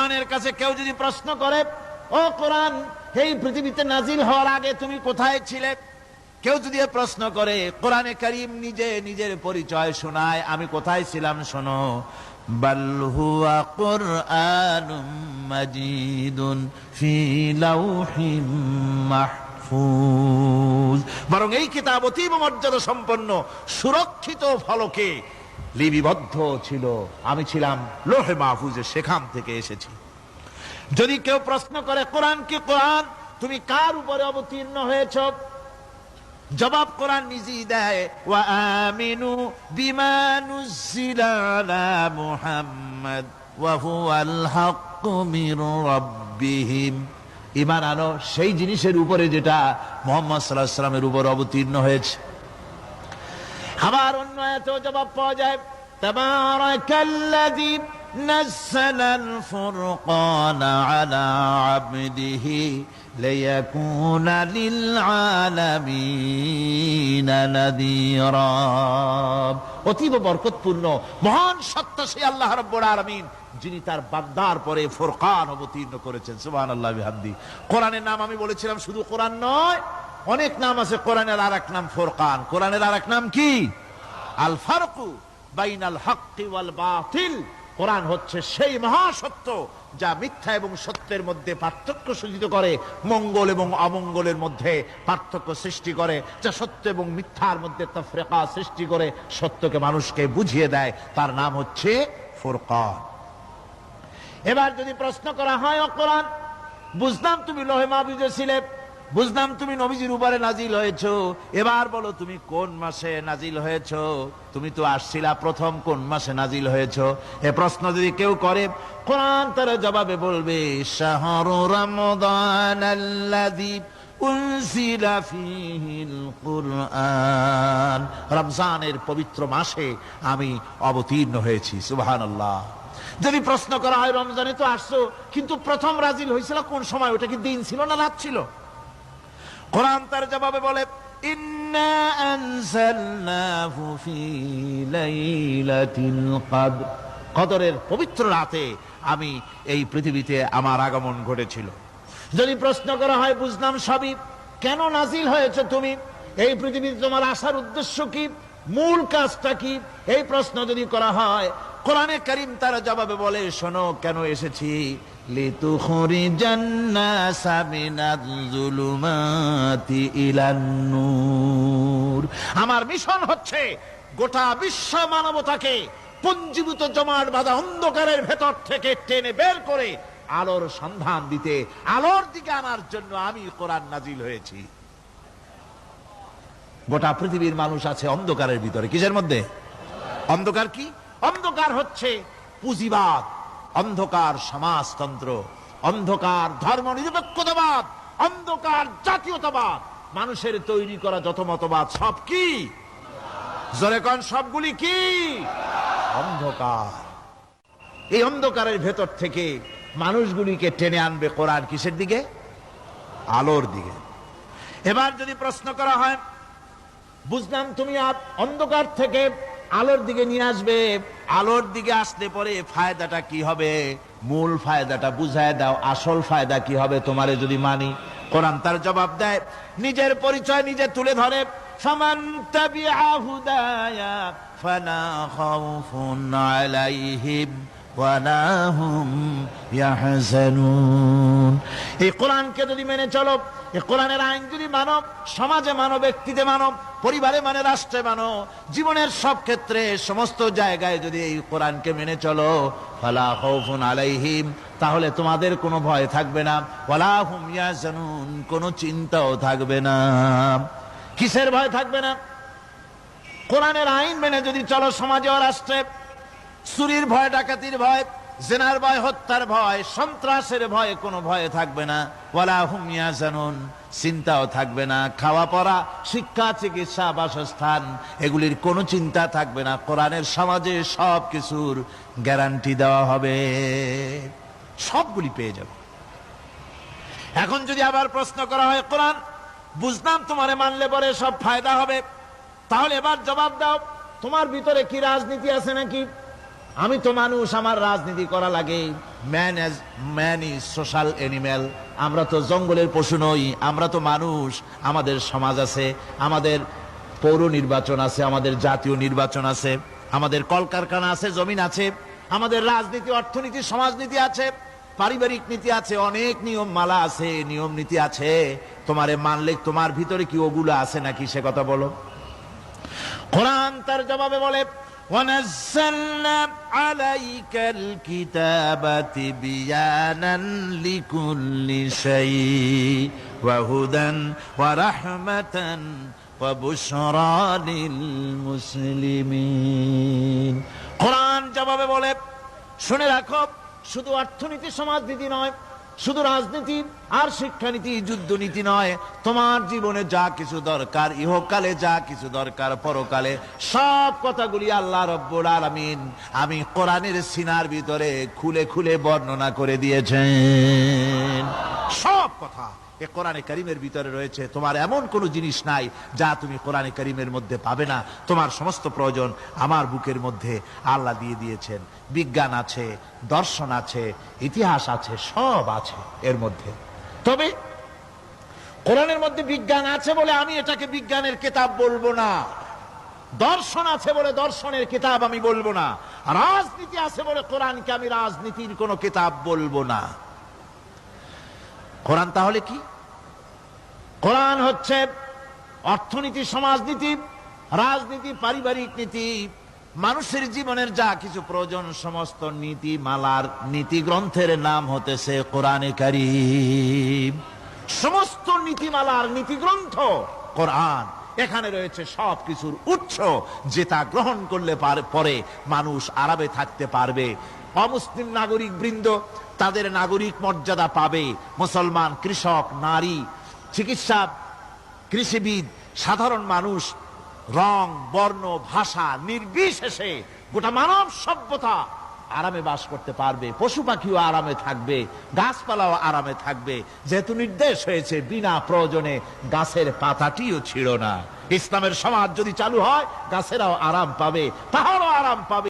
কোরআনের কাছে কেউ যদি প্রশ্ন করে, ও কোরআন, এই পৃথিবীতে নাজিল হওয়ার আগে তুমি কোথায় ছিলে? কেউ যদি প্রশ্ন করে, কোরআনে কারীম নিজে নিজের পরিচয় শোনায়, আমি কোথায় ছিলাম শোনো। বাল হুয়া কুরআনুম মাজিদুন ফি লাউহিম মাহফুজ, বরং এই কিতাব অতীব মর্যাদা সম্পন্ন সুরক্ষিত ফলকে লিপিবদ্ধ ছিল, আমি ছিলাম লৌহে মাহফুজে, সেখান থেকে এসেছি। যদি কেউ প্রশ্ন করে, কোরআন কি কোরআন, তুমি কার উপরে অবতীর্ণ হয়েছ? জবাব কোরআন নিজেই দেয়, ওয়া আমিনু বিমা নুযিলা আলা মুহাম্মাদ ওয়া হুয়াল হাক্কু মির রাব্বিহিম, ঈমান আনো সেই জিনিসের উপরে যেটা মুহাম্মদ সাল্লাল্লাহু আলাইহি ওয়াসাল্লামের উপর অবতীর্ণ হয়েছে। আবার অন্য আয়াতেও জবাব পাওয়া যায়, তাবারাকাল্লাযী নাযালাল ফুরকানা আলা আবদিহি লিয়াকুনা লিল আলামিনা নাযীরা, অতীব বরকতপূর্ণ মহান সত্তা সেই আল্লাহ রাব্বুল আলামিন, যিনি তার বান্দার পরে ফুরকান অবতীর্ণ করেছেন। সুবহানাল্লাহি ওয়া বিহামদিহি। কোরআনের নাম আমি বলেছিলাম শুধু কোরআন নয়, অনেক নাম আছে। কোরআনের আরেক নাম ফুরকান। কোরআনের আরেক নাম কি? আল ফারকু বাইনাল হাক্কি ওয়াল বাতিল। কোরআন হচ্ছে সেই মহাসত্য যা মিথ্যা এবং সত্যের মধ্যে পার্থক্য সূচিত করে, মঙ্গল এবং অমঙ্গলের মধ্যে পার্থক্য সৃষ্টি করে, যা সত্য এবং মিথ্যার মধ্যে তাফরিকা সৃষ্টি করে, সত্যকে মানুষকে বুঝিয়ে দেয়। তার নাম হচ্ছে ফুরকান। এবার যদি প্রশ্ন করা হয়, ও কোরআন, বুঝলাম তুমি লৌহে মাহফুজে ছিলে, বুঝলাম তুমি নবীজির উপরে নাজিল হয়েছো, এবার বলো তুমি কোন মাসে নাজিল হয়েছো? তুমি তো আসছিলা প্রথম কোন মাসে নাজিল হয়েছো? এ প্রশ্ন যদি কেউ করে, কোরআন তার জবাবে বলবে, শাহরু রমাদানাল্লাযী উনজিলা ফীহিল কুরআন, রমজানের পবিত্র মাসে আমি অবতীর্ণ হয়েছি। সুবহানাল্লাহ। যদি প্রশ্ন করা হয়, রমজানে তো আসছো, কিন্তু প্রথম নাজিল হয়েছিল কোন সময়? ওটা কি দিন ছিল না রাত ছিল? কোরআন তার জবাবে বলে, ইন্না আনজালনাহু ফি লাইলাতিল কদর, কদরের পবিত্র রাতে আমি এই পৃথিবীতে আমার আগমন ঘটেছিল। যদি প্রশ্ন করা হয়, বুঝলাম সবই, কেন নাজিল হয়েছে তুমি? এই পৃথিবীতে তোমার আসার উদ্দেশ্য কি? মূল কাজটা কি? এই প্রশ্ন যদি করা হয়, কোরআনে কারীম তার জবাবে বলে, শোনো কেন এসেছি। লিতুখরিজান নাসা মিনাজ যুলুমাতি ইলান নূর, আমার মিশন হচ্ছে গোটা বিশ্ব মানবতাকে পুঞ্জীভূত জমাট বাঁধা অন্ধকারের ভেতর থেকে টেনে বের করে আলোর সন্ধান দিতে, আলোর দিকে আনার জন্য আমি কোরআন নাজিল হয়েছি। গোটা পৃথিবীর মানুষ আছে অন্ধকারের ভিতরে। কিসের মধ্যে? অন্ধকার কি? অন্ধকার হচ্ছে পুঁজিবাদ, অন্ধকার সমাজতন্ত্র, অন্ধকার ধর্ম নিরপেক্ষতাবাদ, অন্ধকার জাতীয়তাবাদ। মানুষের তৈরি করা যত মতবাদ সব কি? জোরে কোন, সবগুলি কি? অন্ধকার। এই অন্ধকারের ভেতর থেকে মানুষগুলিকে টেনে আনবে কোরআন কিসের দিকে? আলোর দিকে। এবার যদি প্রশ্ন করা হয়, বুঝলাম তুমি অন্ধকার থেকে আলোর দিকে নিয়ে আসবে, আলোর দিকে আসলে পরে ফায়দাটা কি হবে? মূল ফায়দাটা বুঝায় দাও, আসল ফায়দা কি হবে তোমারে যদি মানি? কোরআন তার জবাব দেয়, নিজের পরিচয় নিজে তুলে ধরে, ফামান তাবিআ হুদায়া ফালা খাউফুন আলাইহিম ওয়ালা হুম ইয়াহজানুন। এই কোরআনকে যদি মেনে চলো, এই কোরআনের আইন যদি মানো, সমাজে মানো, ব্যক্তিতে মানো, পরিবারে মানে, রাষ্ট্রে মানো, জীবনের সব ক্ষেত্রে সমস্ত জায়গায় যদি এই কোরআনকে মেনে চলো, ফালা খাউফুন আলাইহিম, তাহলে তোমাদের কোনো ভয় থাকবে না, ওয়ালা হুম ইয়াহজানুন, কোনো চিন্তাও থাকবে না। কিসের ভয় থাকবে না? কোরআনের আইন মেনে যদি চলো সমাজে ও রাষ্ট্রে, চুরির ভয়, ডাকাতির ভয়, জিনার ভয়, হত্যার ভয়, সন্ত্রাসের ভয়, কোনো ভয় থাকবে না। ওয়ালা হুম ইয়াহজানুন, চিন্তাও থাকবে না। খাওয়া পড়া, শিক্ষা, চিকিৎসা, বাসস্থান, এগুলির কোনো চিন্তা থাকবে না। কোরআনের সমাজে সব কিছুর গ্যারান্টি দেওয়া হবে, সবগুলি পেয়ে যাবে। এখন যদি আবার প্রশ্ন করা হয়, কোরআন বুঝলাম তোমারে মানলে পরে সব ফায়দা হবে, তাহলে এবার জবাব দাও, তোমার ভিতরে কি রাজনীতি আছে নাকি? আমি তো মানুষ, আমার রাজনীতি করা লাগে। Man is social animal. আমরা তো জঙ্গলের পশু নই, আমরা তো মানুষ। আমাদের সমাজ আছে, আমাদের পৌর নির্বাচন আছে, আমাদের জাতীয় নির্বাচন আছে, আমাদের কলকারখানা আছে, জমিন আছে, আমাদের রাজনীতি, অর্থনীতি, সমাজনীতি আছে, পারিবারিক নীতি আছে, অনেক নিয়ম মালা আছে, নিয়ম নীতি আছে। তোমারে মানলে তোমার ভিতরে কি ওগুলো আছে নাকি, সে কথা বলো। কোরআন তার জবাবে বলে, وَنَزَّلْنَا عَلَيْكَ الْكِتَابَ تِبْيَانًا لِكُلِّ شَيْءٍ وَهُدًى وَرَحْمَةً وَبُشْرَى لِلْمُسْلِمِينَ। কোরআন জবাবে বলে, শুনে রাখো, শুধু অর্থনীতি সমাজনীতি নয়, শুধু রাজনীতি আর শিক্ষানীতি যুদ্ধনীতি নয়, তোমার জীবনে যা কিছু দরকার, ইহকালে যা কিছু দরকার, পরকালে সব কথাগুলি আল্লাহ রব্বুল আলামিন আমি কোরআনের সিনার ভিতরে খুলে খুলে বর্ণনা করে দিয়েছেন। সব কথা এ কোরআনে কারীমের ভিতরে রয়েছে। তোমার এমন কোন জিনিস নাই যা তুমি কোরআনে কারীমের মধ্যে পাবে না। তোমার সমস্ত প্রয়োজন আমার বুকের মধ্যে আল্লাহ দিয়ে দিয়েছেন। বিজ্ঞান আছে, দর্শন আছে, ইতিহাস আছে, সব আছে এর মধ্যে। তবে কোরআনের মধ্যে বিজ্ঞান আছে বলে আমি এটাকে বিজ্ঞানের কিতাব বলবো না, দর্শন আছে বলে দর্শনের কিতাব আমি বলবো না, রাজনীতি আছে বলে কোরআনকে আমি রাজনীতির কোন কিতাব বলবো না। কোরআন তাহলে কি? কোরআন হচ্ছে অর্থনীতি, সমাজনীতি, রাজনীতি, পারিবারিক নীতি, মানুষের জীবনের যা কিছু প্রয়োজন, সমস্ত নীতি মালার নীতি গ্রন্থের নাম হতেছে কোরআনে কারীম। সমস্ত নীতিমালার নীতি গ্রন্থ কোরআন। এখানে রয়েছে সব কিছুর উৎস, যেটা গ্রহণ করলে পরে মানুষ আরামে থাকতে পারবে। অমুসলিম নাগরিক বৃন্দ তাদের নাগরিক মর্যাদা পাবে। মুসলমান, কৃষক, নারী, চিকিৎসা, কৃষিবিদ, সাধারণ মানুষ, রং, বর্ণ, ভাষা নির্বিশেষে গোটা মানব সভ্যতা আরামে বাস করতে পারবে। পশু পাখিও আরামে থাকবে, গাছপালাও আরামে থাকবে, যেহেতু নির্দেশ হয়েছে বিনা প্রয়োজনে গাছের পাতাটিও ছিঁড়ো না। ইসলামের সমাজ যদি চালু হয়, গাছেরাও আরাম পাবে, পাহাড়ও আরাম পাবে।